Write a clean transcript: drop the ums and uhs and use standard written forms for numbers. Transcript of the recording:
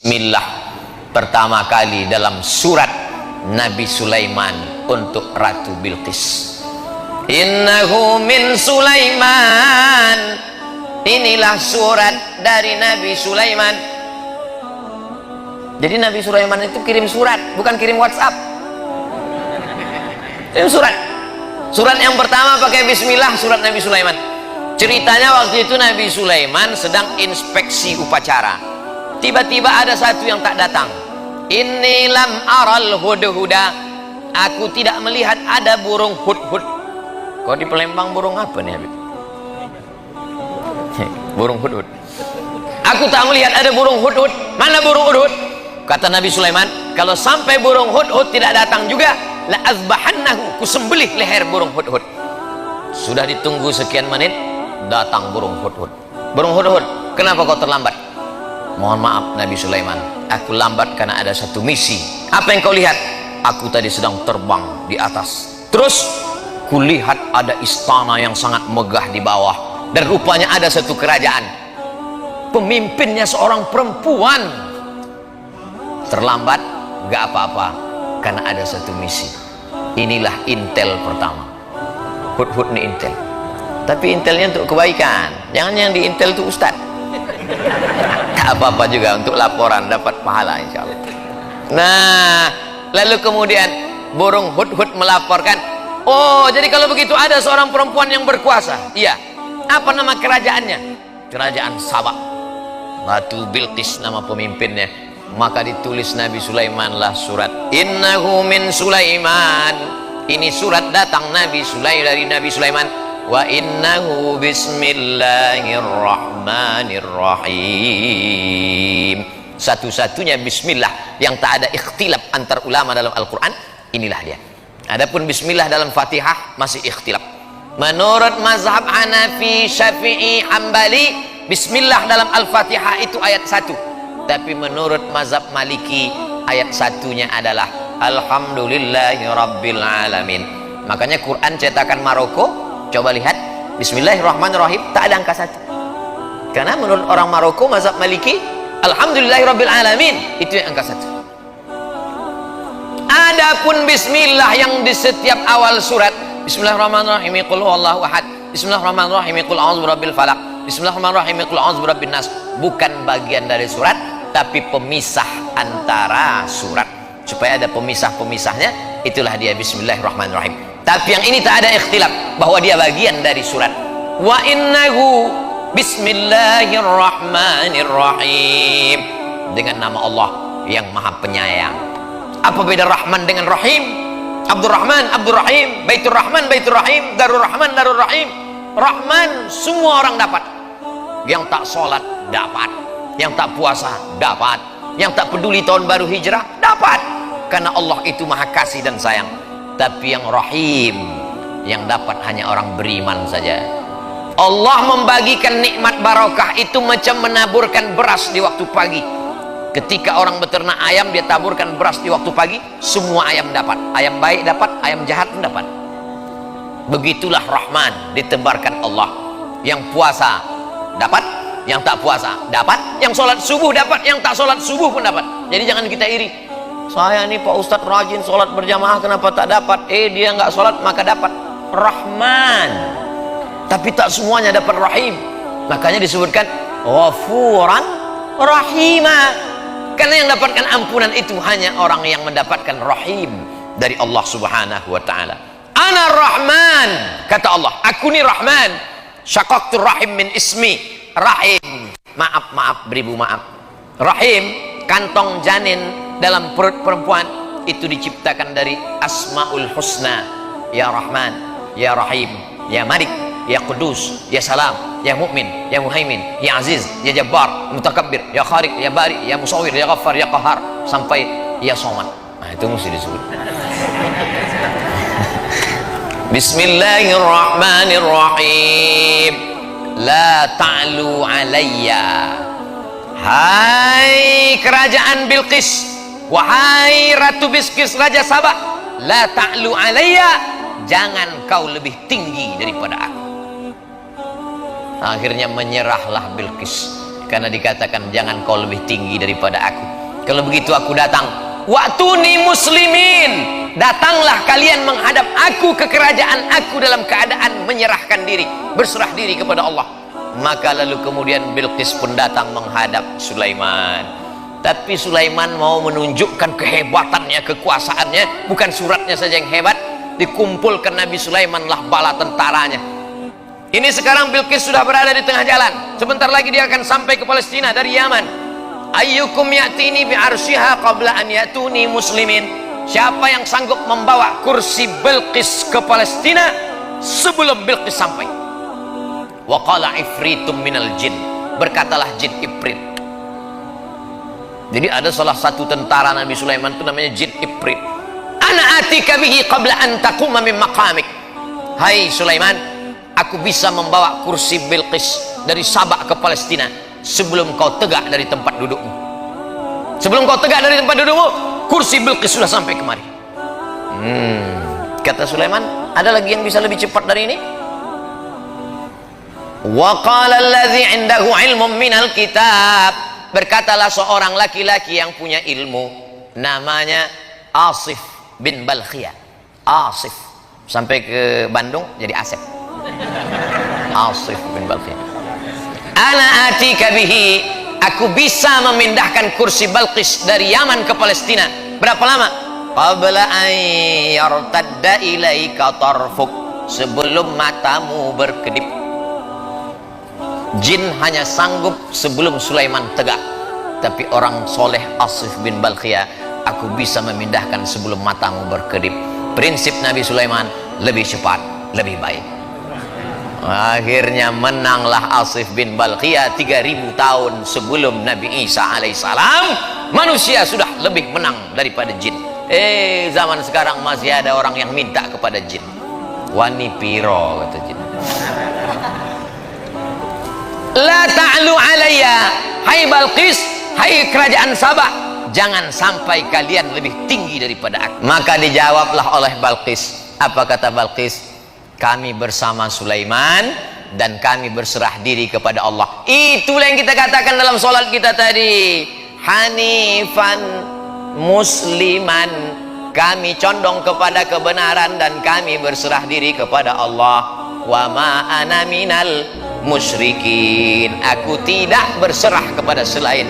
Bismillah pertama kali dalam surat Nabi Sulaiman untuk Ratu Bilqis. Innahu min Sulaiman. Inilah surat dari Nabi Sulaiman. Jadi Nabi Sulaiman itu kirim surat, bukan kirim WhatsApp. Kirim surat. Surat yang pertama pakai bismillah, surat Nabi Sulaiman. Ceritanya waktu itu Nabi Sulaiman sedang inspeksi upacara. Tiba-tiba ada satu yang tak datang. Inni lam aral hudhuda. Aku tidak melihat ada burung hudhud. Kau di Palembang burung apa nih Habib? Burung hudhud. Aku tak melihat ada burung hudhud. Mana burung hudhud? Kata Nabi Sulaiman, kalau sampai burung hudhud tidak datang juga, la azbahannahu, kusembelih leher burung hudhud. Sudah ditunggu sekian menit, datang burung hudhud. Burung hudhud, kenapa kau terlambat? Mohon maaf Nabi Sulaiman, aku lambat karena ada satu misi. Apa yang kau lihat? Aku tadi sedang terbang di atas. Terus kulihat ada istana yang sangat megah di bawah. Dan rupanya ada satu kerajaan. Pemimpinnya seorang perempuan. Terlambat, gak apa-apa, karena ada satu misi. Inilah intel pertama. Hudhud nih intel. Tapi intelnya untuk kebaikan. Jangan yang di intel itu ustad. Tak apa-apa juga untuk laporan, dapat pahala insya Allah. Nah, lalu kemudian burung hudhud melaporkan, oh jadi kalau begitu ada seorang perempuan yang berkuasa. Iya. Apa nama kerajaannya? Kerajaan Sabak. Ratu Bilqis nama pemimpinnya. Maka ditulis Nabi Sulaiman lah surat Innahu min Sulaiman. Ini surat datang Nabi Sulaiman dari Nabi Sulaiman. Wa innahu bismillahirrahmanirrahim. Satu-satunya bismillah yang tak ada ikhtilaf antar ulama dalam Al-Quran, inilah dia. Adapun bismillah dalam Fatihah masih ikhtilaf. Menurut mazhab Hanafi, Syafi'i, Hambali, bismillah dalam Al-Fatihah itu ayat 1. Tapi menurut mazhab Maliki, ayat satunya adalah Alhamdulillahi Rabbil Alamin. Makanya Quran cetakan Maroko, coba lihat Bismillahirrahmanirrahim, tak ada angka 1. Karena menurut orang Maroko mazhab Maliki, Alhamdulillahirabbil alamin, itu yang angka 1. Adapun bismillah yang di setiap awal surat, Bismillahirrahmanirrahim, qul huwallahu ahad, Bismillahirrahmanirrahim, qul a'udzu birabbil falaq, Bismillahirrahmanirrahim, qul a'udzu birabbin nas, bukan bagian dari surat, tapi pemisah antara surat. Supaya ada pemisah-pemisahnya, itulah dia Bismillahirrahmanirrahim. Tapi yang ini tak ada ikhtilaf bahwa dia bagian dari surat. Wa innahu bismillahirrahmanirrahim, dengan nama Allah yang maha penyayang. Apa beda Rahman dengan Rahim? Abdurrahman, Abdurrahim, Baitur Rahman, Baitur Rahim, Darur Rahman, Darur Rahim. Rahman semua orang dapat. Yang tak sholat dapat, yang tak puasa dapat, yang tak peduli tahun baru hijrah dapat. Karena Allah itu maha kasih dan sayang. Tapi yang Rahim, yang dapat hanya orang beriman saja. Allah membagikan nikmat barokah itu macam menaburkan beras di waktu pagi. Ketika orang beternak ayam, dia taburkan beras di waktu pagi, semua ayam dapat. Ayam baik dapat, ayam jahat pun dapat. Begitulah Rahman ditebarkan Allah. Yang puasa dapat, yang tak puasa dapat, yang sholat subuh dapat, yang tak sholat subuh pun dapat. Jadi jangan kita iri. Saya nih Pak Ustadz rajin sholat berjamaah, kenapa tak dapat? Dia nggak sholat maka dapat. Rahman. Tapi tak semuanya dapat Rahim. Makanya disebutkan Ghafuran Rahima. Karena yang dapatkan ampunan itu hanya orang yang mendapatkan Rahim dari Allah Subhanahu wa ta'ala. Ana Rahman, kata Allah, aku ni Rahman. Syaqaqtur Rahim min ismi. Rahim, maaf beribu maaf. Rahim, kantong janin dalam perut perempuan itu diciptakan dari Asmaul Husna. Ya Rahman, Ya Rahim, Ya Malik, Ya Qudus, Ya Salam, Ya Mu'min, Ya Muhaimin, Ya Aziz, Ya Jabbar, Mutakabbir, Ya Khaliq, Ya Bari, Ya Musawwir, Ya Ghaffar, Ya Qahar, sampai Ya Somad. Nah, itu mesti disebut. Bismillahirrahmanirrahim. La ta'lu alayya. Hai kerajaan Bilqis, wahai Ratu Bilqis, Raja Sabah, la ta'lu alayya, jangan kau lebih tinggi daripada aku. Akhirnya menyerahlah Bilqis karena dikatakan jangan kau lebih tinggi daripada aku. Kalau begitu aku datang, wa'tuni muslimin, datanglah kalian menghadap aku ke kerajaan aku dalam keadaan menyerahkan diri, berserah diri kepada Allah. Maka lalu kemudian Bilqis pun datang menghadap Sulaiman. Tapi Sulaiman mau menunjukkan kehebatannya, kekuasaannya, bukan suratnya saja yang hebat. Dikumpulkan Nabi Sulaiman lah bala tentaranya. Ini sekarang Bilqis sudah berada di tengah jalan. Sebentar lagi dia akan sampai ke Palestina dari Yaman. Ayyukum ya'tini bi'arsyiha qabla an ya'tuni muslimin. Siapa yang sanggup membawa kursi Bilqis ke Palestina sebelum Bilqis sampai? Wa qala ifritum minal jin, berkatalah jin Ifrit. Jadi ada salah satu tentara Nabi Sulaiman itu namanya jin Ifrit. Ana atika bihi qabla an taquma min maqamik. Hai Sulaiman, aku bisa membawa kursi Bilqis dari Sabah ke Palestina sebelum kau tegak dari tempat dudukmu. Sebelum kau tegak dari tempat dudukmu, kursi Bilqis sudah sampai kemari. Kata Sulaiman, ada lagi yang bisa lebih cepat dari ini? Wa qala allazi 'indahu 'ilmun minal kitab, berkatalah seorang laki-laki yang punya ilmu, namanya Asif bin Balkhiyah. Asif sampai ke Bandung jadi Asep. Asif bin Balkhiyah. Ana atika bihi, aku bisa memindahkan kursi Balqis dari Yaman ke Palestina. Berapa lama? Qabla an yartadda ilaika tarfuk, sebelum matamu berkedip. Jin hanya sanggup sebelum Sulaiman tegak, tapi orang soleh Asif bin Balkhiyah, aku bisa memindahkan sebelum matamu berkedip. Prinsip Nabi Sulaiman, lebih cepat, lebih baik. Akhirnya menanglah Asif bin Balkhiyah. 3000 tahun sebelum Nabi Isa alaihissalam, manusia sudah lebih menang daripada jin. Zaman sekarang masih ada orang yang minta kepada jin. Wani piro, kata jin. La ta'lu alayya, hai Balqis, hai kerajaan Sabah, jangan sampai kalian lebih tinggi daripada aku. Maka dijawablah oleh Balqis. Apa kata Balqis? Kami bersama Sulaiman dan kami berserah diri kepada Allah. Itulah yang kita katakan dalam solat kita tadi. Hanifan musliman, kami condong kepada kebenaran dan kami berserah diri kepada Allah. Wa ma ana minal musyrikin, aku tidak berserah kepada selain